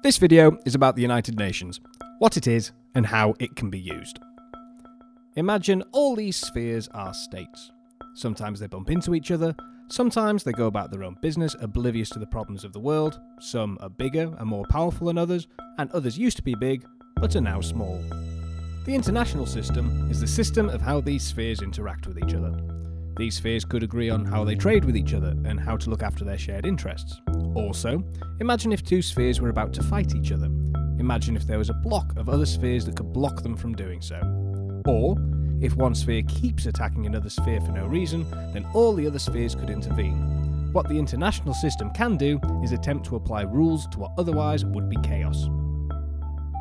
This video is about the United Nations, what it is and how it can be used. Imagine all these spheres are states. Sometimes they bump into each other, sometimes they go about their own business oblivious to the problems of the world, some are bigger and more powerful than others, and others used to be big but are now small. The international system is the system of how these spheres interact with each other. These spheres could agree on how they trade with each other and how to look after their shared interests. Also, imagine if two spheres were about to fight each other. Imagine if there was a block of other spheres that could block them from doing so. Or, if one sphere keeps attacking another sphere for no reason, then all the other spheres could intervene. What the international system can do is attempt to apply rules to what otherwise would be chaos.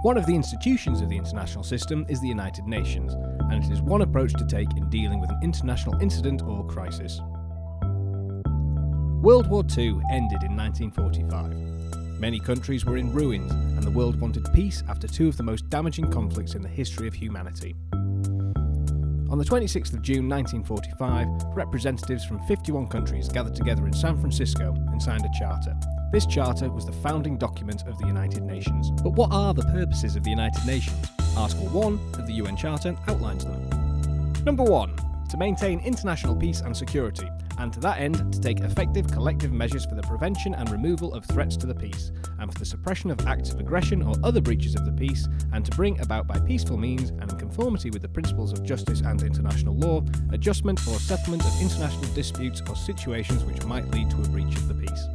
One of the institutions of the international system is the United Nations, and it is one approach to take in dealing with an international incident or crisis. World War II ended in 1945. Many countries were in ruins, and the world wanted peace after two of the most damaging conflicts in the history of humanity. On the 26th of June 1945, representatives from 51 countries gathered together in San Francisco and signed a charter. This charter was the founding document of the United Nations. But what are the purposes of the United Nations? Article 1 of the UN Charter outlines them. Number 1. To maintain international peace and security, and to that end to take effective collective measures for the prevention and removal of threats to the peace, and for the suppression of acts of aggression or other breaches of the peace, and to bring about by peaceful means, and in conformity with the principles of justice and international law, adjustment or settlement of international disputes or situations which might lead to a breach of the peace.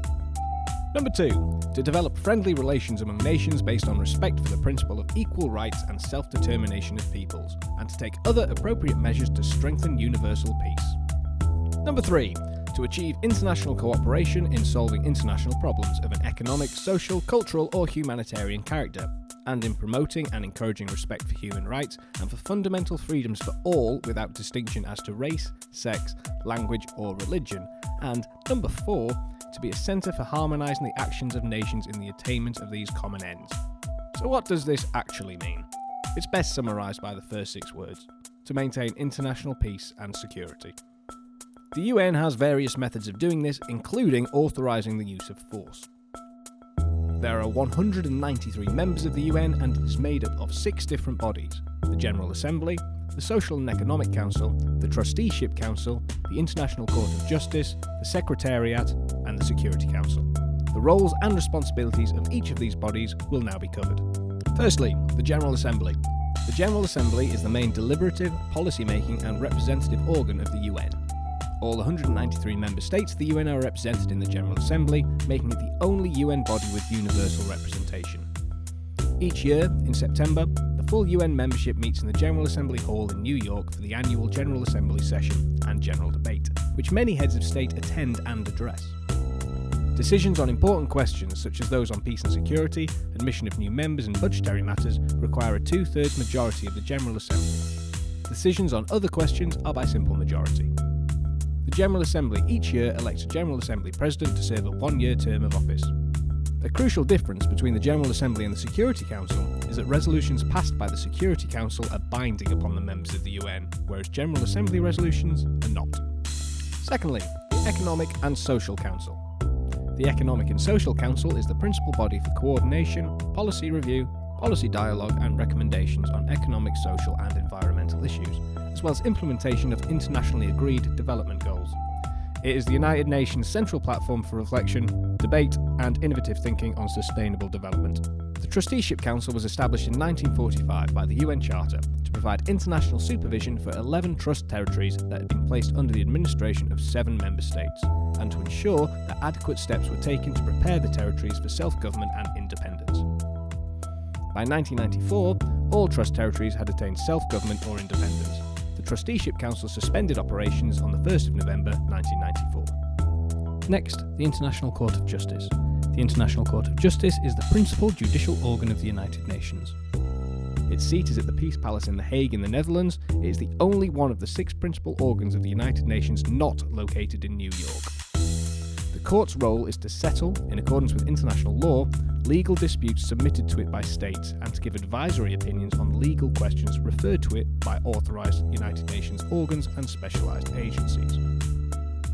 Number 2. To develop friendly relations among nations based on respect for the principle of equal rights and self-determination of peoples, and to take other appropriate measures to strengthen universal peace. Number 3. To achieve international cooperation in solving international problems of an economic, social, cultural or humanitarian character, and in promoting and encouraging respect for human rights and for fundamental freedoms for all without distinction as to race, sex, language or religion. And number 4. To be a centre for harmonising the actions of nations in the attainment of these common ends. So what does this actually mean? It's best summarised by the first 6 words: to maintain international peace and security. The UN has various methods of doing this, including authorising the use of force. There are 193 members of the UN, and it is made up of 6 different bodies: the General Assembly, the Social and Economic Council, the Trusteeship Council, the International Court of Justice, the Secretariat, and the Security Council. The roles and responsibilities of each of these bodies will now be covered. Firstly, the General Assembly. The General Assembly is the main deliberative, policy-making and representative organ of the UN. All 193 member states of the UN are represented in the General Assembly, making it the only UN body with universal representation. Each year, in September, the full UN membership meets in the General Assembly Hall in New York for the annual General Assembly session and general debate, which many heads of state attend and address. Decisions on important questions, such as those on peace and security, admission of new members and budgetary matters, require a 2/3 majority of the General Assembly. Decisions on other questions are by simple majority. The General Assembly each year elects a General Assembly President to serve a 1-year term of office. A crucial difference between the General Assembly and the Security Council is that resolutions passed by the Security Council are binding upon the members of the UN, whereas General Assembly resolutions are not. Secondly, the Economic and Social Council. The Economic and Social Council is the principal body for coordination, policy review, policy dialogue and recommendations on economic, social and environmental issues, as well as implementation of internationally agreed development goals. It is the United Nations central platform for reflection, debate and innovative thinking on sustainable development. The Trusteeship Council was established in 1945 by the UN Charter to provide international supervision for 11 trust territories that had been placed under the administration of 7 member states, and to ensure that adequate steps were taken to prepare the territories for self-government and independence. By 1994, all trust territories had attained self-government or independence. The Trusteeship Council suspended operations on the 1st of November 1994. Next, the International Court of Justice. The International Court of Justice is the principal judicial organ of the United Nations. Its seat is at the Peace Palace in The Hague in the Netherlands. It is the only one of the 6 principal organs of the United Nations not located in New York. The court's role is to settle, in accordance with international law, legal disputes submitted to it by states and to give advisory opinions on legal questions referred to it by authorised United Nations organs and specialised agencies.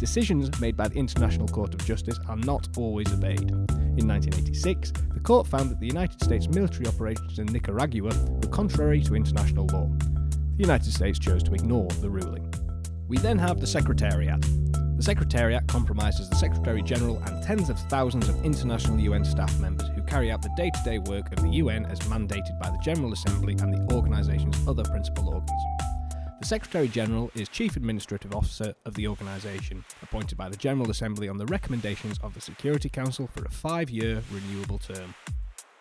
decisions made by the International Court of Justice are not always obeyed. In 1986, the court found that the United States military operations in Nicaragua were contrary to international law. The United States chose to ignore the ruling. We then have the Secretariat. The Secretariat comprises the Secretary General and tens of thousands of international UN staff members who carry out the day-to-day work of the UN as mandated by the General Assembly and the organisation's other principal organs. The Secretary General is Chief Administrative Officer of the organisation, appointed by the General Assembly on the recommendations of the Security Council for a 5-year renewable term.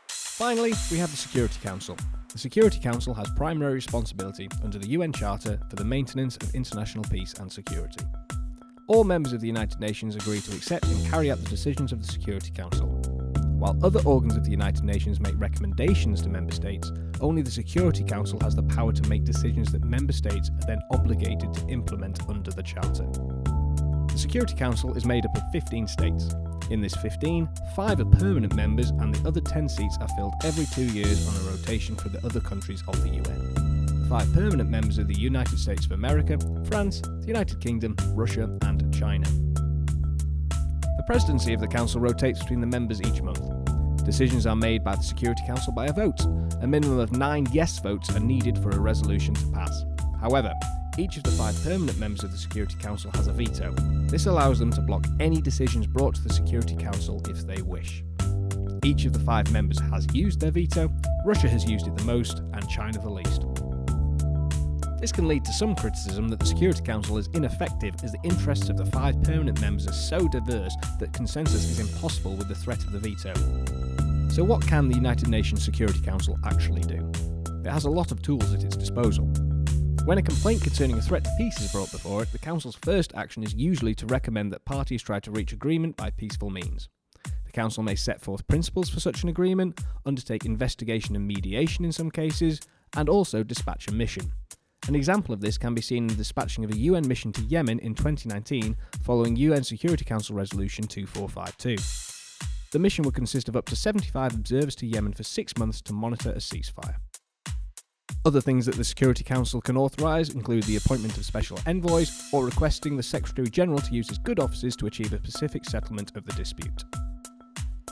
Finally, we have the Security Council. The Security Council has primary responsibility under the UN Charter for the maintenance of international peace and security. All members of the United Nations agree to accept and carry out the decisions of the Security Council. While other organs of the United Nations make recommendations to member states, only the Security Council has the power to make decisions that member states are then obligated to implement under the Charter. The Security Council is made up of 15 states. In this 15, 5 are permanent members and the other 10 seats are filled every 2 years on a rotation for the other countries of the UN. The 5 permanent members are the United States of America, France, the United Kingdom, Russia and China. The presidency of the Council rotates between the members each month. Decisions are made by the Security Council by a vote. A minimum of 9 yes votes are needed for a resolution to pass. However, each of the 5 permanent members of the Security Council has a veto. This allows them to block any decisions brought to the Security Council if they wish. Each of the 5 members has used their veto, Russia has used it the most, and China the least. This can lead to some criticism that the Security Council is ineffective as the interests of the 5 permanent members are so diverse that consensus is impossible with the threat of the veto. So what can the United Nations Security Council actually do? It has a lot of tools at its disposal. When a complaint concerning a threat to peace is brought before it, the Council's first action is usually to recommend that parties try to reach agreement by peaceful means. The Council may set forth principles for such an agreement, undertake investigation and mediation in some cases, and also dispatch a mission. An example of this can be seen in the dispatching of a UN mission to Yemen in 2019 following UN Security Council Resolution 2452. The mission would consist of up to 75 observers to Yemen for 6 months to monitor a ceasefire. Other things that the Security Council can authorise include the appointment of special envoys or requesting the Secretary General to use his good offices to achieve a pacific settlement of the dispute.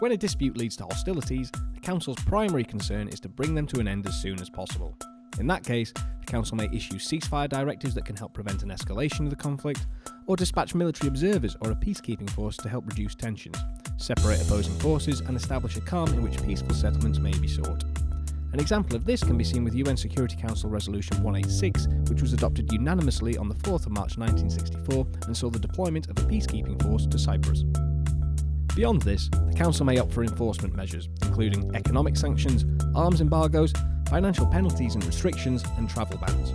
When a dispute leads to hostilities, the Council's primary concern is to bring them to an end as soon as possible. In that case, the Council may issue ceasefire directives that can help prevent an escalation of the conflict, or dispatch military observers or a peacekeeping force to help reduce tensions, separate opposing forces and establish a calm in which peaceful settlements may be sought. An example of this can be seen with UN Security Council Resolution 186, which was adopted unanimously on the 4th of March 1964 and saw the deployment of a peacekeeping force to Cyprus. Beyond this, the Council may opt for enforcement measures, including economic sanctions, arms embargoes, financial penalties and restrictions, and travel bans.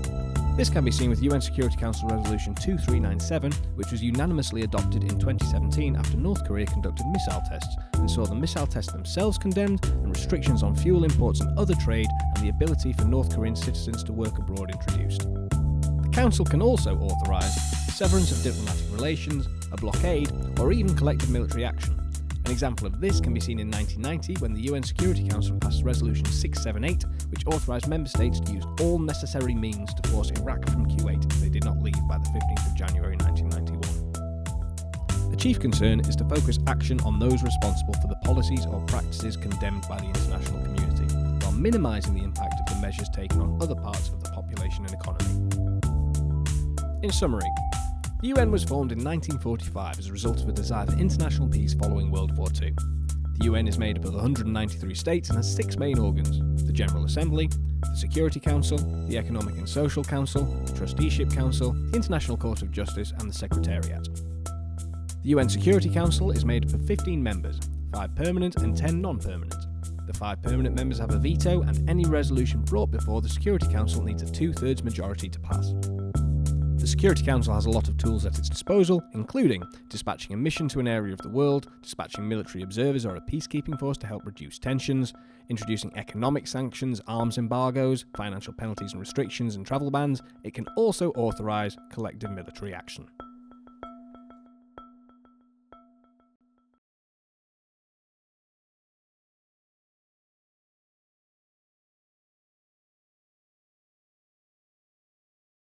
This can be seen with UN Security Council Resolution 2397, which was unanimously adopted in 2017 after North Korea conducted missile tests and saw the missile tests themselves condemned and restrictions on fuel imports and other trade and the ability for North Korean citizens to work abroad introduced. The Council can also authorise severance of diplomatic relations, a blockade, or even collective military action. An example of this can be seen in 1990 when the UN Security Council passed Resolution 678, which authorised member states to use all necessary means to force Iraq from Kuwait if they did not leave by the 15th of January 1991. The chief concern is to focus action on those responsible for the policies or practices condemned by the international community, while minimising the impact of the measures taken on other parts of the population and economy. In summary, the UN was formed in 1945 as a result of a desire for international peace following World War II. The UN is made up of 193 states and has 6 main organs: the General Assembly, the Security Council, the Economic and Social Council, the Trusteeship Council, the International Court of Justice and the Secretariat. The UN Security Council is made up of 15 members, 5 permanent and 10 non-permanent. The 5 permanent members have a veto and any resolution brought before the Security Council needs a 2/3 majority to pass. The Security Council has a lot of tools at its disposal, including dispatching a mission to an area of the world, dispatching military observers or a peacekeeping force to help reduce tensions, introducing economic sanctions, arms embargoes, financial penalties and restrictions and travel bans. It can also authorise collective military action.